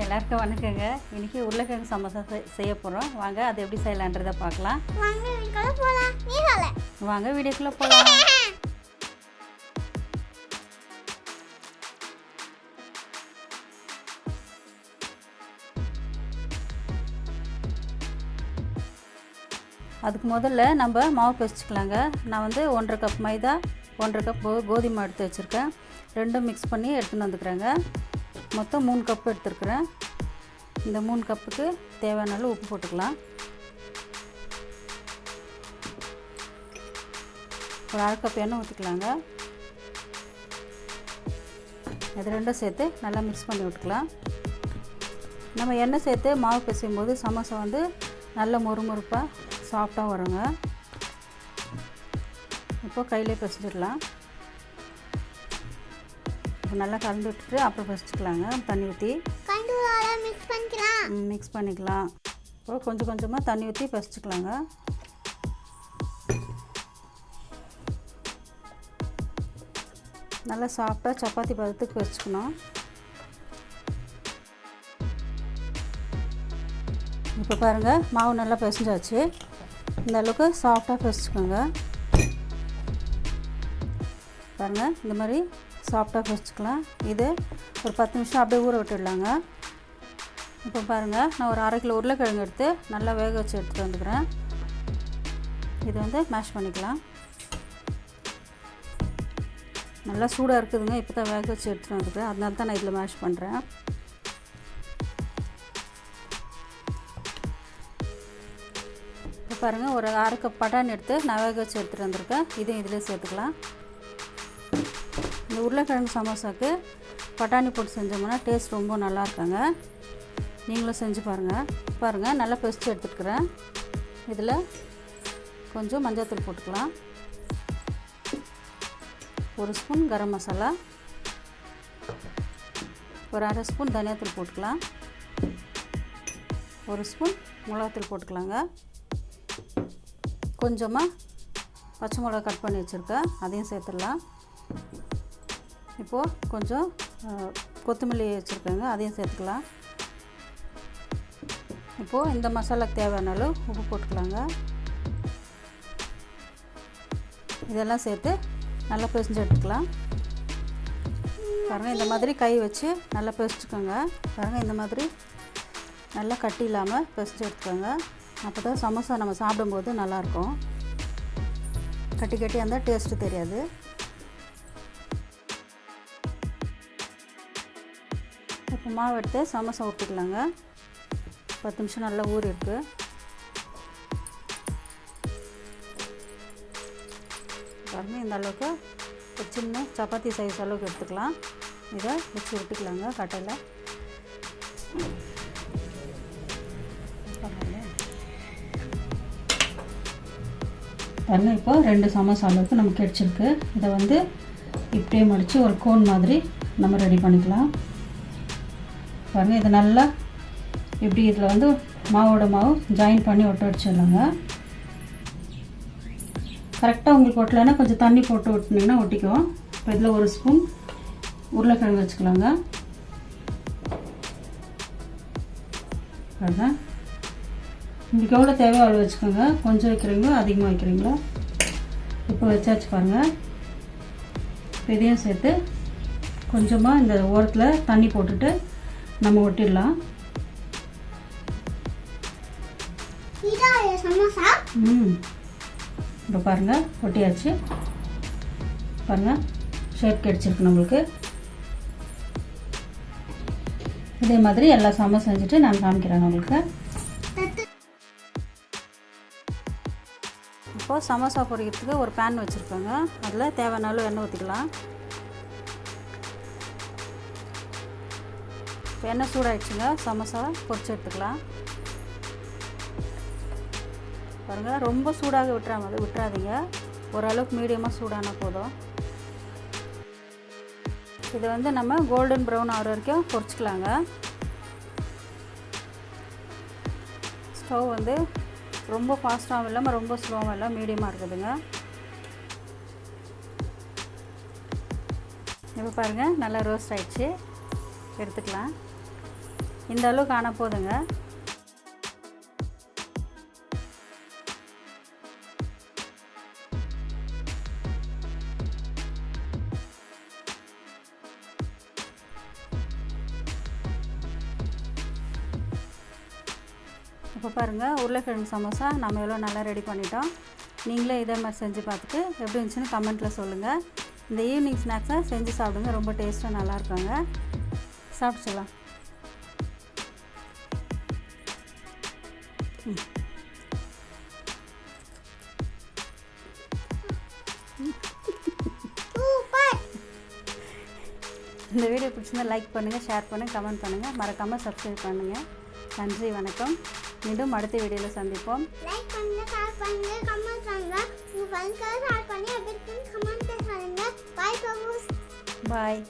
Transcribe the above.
எல்லாருக்கும் வணக்கங்க. இன்றைக்கி உருளைக்கிழங்கு சமோசா செய்ய போகிறோம். வாங்க அது எப்படி செய்யலான்றதை பார்க்கலாம். வாங்க வீடியோக்குள்ளே போகலாம். அதுக்கு முதல்ல நம்ம மாவு பிசைச்சிக்கலாங்க. நான் வந்து 1.5 கப் மைதா, 1.5 கப் கோதுமை எடுத்து வச்சுருக்கேன். ரெண்டும் மிக்ஸ் பண்ணி எடுத்துன்னு வந்துக்கிறேங்க. மொத்தம் 3 கப் எடுத்துருக்குறேன். இந்த 3 கப்புக்கு தேவையான அளவு உப்பு போட்டுக்கலாம். ஒரு 1/2 கப் எண்ணெய் ஊற்றிக்கலாங்க. இது ரெண்டும் சேர்த்து நல்லா மிக்ஸ் பண்ணி விட்டுக்கலாம். நம்ம எண்ணெய் சேர்த்து மாவு பிசையும் போது சமோசா வந்து நல்ல மொறுமொறுப்பாக சாஃப்டாக வருங்க. இப்போது கையிலே பிசைஞ்சிடலாம். இப்போ நல்லா கலந்து விட்டுட்டு அப்புறம் பிசைச்சிக்கலாங்க. தண்ணி ஊற்றி மிக்ஸ் பண்ணிக்கலாம். இப்போ கொஞ்சம் கொஞ்சமாக தண்ணி ஊற்றி பிசைச்சிக்கலாங்க. நல்லா சாஃப்டாக சப்பாத்தி பதத்துக்கு பிசைச்சிக்கணும். இப்போ பாருங்கள், மாவு நல்லா பிசைஞ்சாச்சு. இந்த அளவுக்கு சாஃப்டாக பிசைச்சிக்கோங்க. பாருங்கள், இந்த மாதிரி சாஃப்டாக பிசைச்சிக்கலாம். இது ஒரு 10 நிமிஷம் அப்படியே ஊற விட்டுடலாங்க. இப்போ பாருங்கள், நான் ஒரு 1/2 கிலோ உருளைக்கிழங்கு எடுத்து நல்லா வேக வச்சு எடுத்துகிட்டு வந்துக்கிறேன். இது வந்து மேஷ் பண்ணிக்கலாம். நல்லா சூடாக இருக்குதுங்க. இப்போ தான் வேக வச்சு எடுத்துகிட்டு வந்துக்கிறேன். அதனால தான் நான் இதில் மேஷ் பண்ணுறேன். இப்போ பாருங்கள், ஒரு 1/2 கப் பட்டாணி எடுத்து நான் வேக வச்சு எடுத்துகிட்டு வந்திருக்கேன். இதையும் இதிலே சேர்த்துக்கலாம். இந்த உருளைக்கிழங்கு சமோசாவுக்கு பட்டாணி போட்டு செஞ்சோம்னா டேஸ்ட் ரொம்ப நல்லா இருக்காங்க. நீங்களும் செஞ்சு பாருங்கள். நல்லா பிசைச்சு எடுத்துக்கிறேன். இதில் கொஞ்சம் மஞ்சள்தூள் போட்டுக்கலாம். 1 ஸ்பூன் கரம் மசாலா, ஒரு 1/2 ஸ்பூன் தனியாத்தூள் போட்டுக்கலாம். 1 ஸ்பூன் மிளகாத்தூள் போட்டுக்கலாங்க. கொஞ்சமாக பச்சை மிளகா கட் பண்ணி வச்சுருக்கேன், அதையும் சேர்த்துடலாம். இப்போது கொஞ்சம் கொத்தமல்லி வச்சுருக்கேங்க, அதையும் சேர்த்துக்கலாம். இப்போது இந்த மசாலாக்கு தேவையான அளவு உப்பு போட்டுக்கலாங்க. இதெல்லாம் சேர்த்து நல்லா பிசைஞ்சு எடுத்துக்கலாம். பாருங்கள், இந்த மாதிரி கை வச்சு நல்லா பிசைச்சுக்கோங்க. பாருங்கள், இந்த மாதிரி நல்லா கட்டி இல்லாமல் பிசைஞ்சு எடுத்துக்கோங்க. அப்போ தான் சமோசா நம்ம சாப்பிடும்போது நல்லாயிருக்கும். கட்டி கட்டி அந்த டேஸ்ட்டு தெரியாது. இப்போ மாவு எடுத்து சமோசா ஊற்றிக்கலாங்க. 10 நிமிஷம் நல்லா ஊறி இருக்குது. பாருங்கள், இந்த அளவுக்கு ஒரு சின்ன சப்பாத்தி சைஸ் அளவுக்கு எடுத்துக்கலாம். இதை வச்சு விட்டுக்கலாங்க கட்டையில். பாருங்கள், இப்போ 2 சமோசா அளவுக்கு நமக்கு கிடச்சிருக்கு. இதை வந்து இப்படியே மடித்து ஒரு கோன் மாதிரி நம்ம ரெடி பண்ணிக்கலாம். பாருங்கள், இது நல்லா இப்படி இதில் வந்து மாவோட மாவு ஜாயின் பண்ணி ஒட்ட வச்சிடலாங்க. கரெக்டாக உங்களுக்கு ஒட்டலைன்னா கொஞ்சம் தண்ணி போட்டு ஒட்டினீங்கன்னா ஒட்டிக்கும். இப்போ இதில் 1 ஸ்பூன் உருளைக்கிழங்கு வச்சுக்கலாங்க. அதுதான் உங்களுக்கு எவ்வளோ தேவையோ அவ்வளோ வச்சுக்கோங்க. கொஞ்சம் வைக்கிறீங்களோ அதிகமாக வைக்கிறீங்களோ. இப்போ வச்சாச்சு பாருங்கள். இப்போ இதையும் சேர்த்து கொஞ்சமாக இந்த ஓரத்தில் தண்ணி போட்டுட்டு நம்ம ஒட்டிடலாம். இப்போ பாருங்கள், ஒட்டியாச்சு. பாருங்கள், ஷேப் கிடச்சிருக்கு நம்மளுக்கு. இதே மாதிரி எல்லா சமோசா செஞ்சுட்டு நான் காமிக்கிறேன் உங்களுக்கு. இப்போது சமோசா பொரிக்கிறதுக்கு ஒரு பேன் வச்சுருக்கோங்க. அதில் தேவையான அளவு எண்ணெய் ஊற்றிக்கலாம். இப்போ எண்ணெய் சூடாகிடுச்சுங்க. சமோசா பொரிச்சு எடுத்துக்கலாம். பாருங்கள், ரொம்ப சூடாக விட்டுறாதீங்க. ஓரளவுக்கு மீடியமாக சூடான போதும். இதை வந்து நம்ம கோல்டன் ப்ரௌன் ஆகிற வரைக்கும் பொரிச்சிக்கலாங்க. ஸ்டவ் வந்து ரொம்ப ஃபாஸ்ட்டாகவும் இல்லாமல் ரொம்ப ஸ்லோவாகவும் இல்லாமல் மீடியமாக இருக்குதுங்க. இப்போ பாருங்கள், நல்லா ரோஸ்ட் ஆகிடுச்சு. எடுத்துக்கலாம். இந்த அளவுக்கு ஆனால் போதுங்க. இப்போ பாருங்கள், உருளைக்கிழங்கு சமோசா நம்ம எவ்வளோ நல்லா ரெடி பண்ணிட்டோம். நீங்களே இதே மாதிரி செஞ்சு பார்த்துட்டு எப்படி இருந்துச்சுன்னு கமெண்ட்டில் சொல்லுங்கள். இந்த ஈவினிங் ஸ்நாக்ஸை செஞ்சு சாப்பிடுங்க, ரொம்ப டேஸ்ட்டாக நல்லா இருக்குங்க. சாப்பிட்டுலாம். இந்த வீடியோ பிடிச்சிருந்தா லைக் பண்ணுங்கள், ஷேர் பண்ணுங்கள், கமெண்ட் பண்ணுங்கள், மறக்காமல் சப்ஸ்கிரைப் பண்ணுங்கள். நன்றி, வணக்கம். மீண்டும் அடுத்த வீடியோவில் சந்திப்போம். லைக் பண்ணுங்க, ஷேர் பண்ணுங்க, கமெண்ட் பண்ணுங்க. உங்க ஃப்ரெண்ட்ஸ்க்கு ஷேர் பண்ணி அப்படியே கமெண்ட் பண்ணுங்க. பை. பாய்.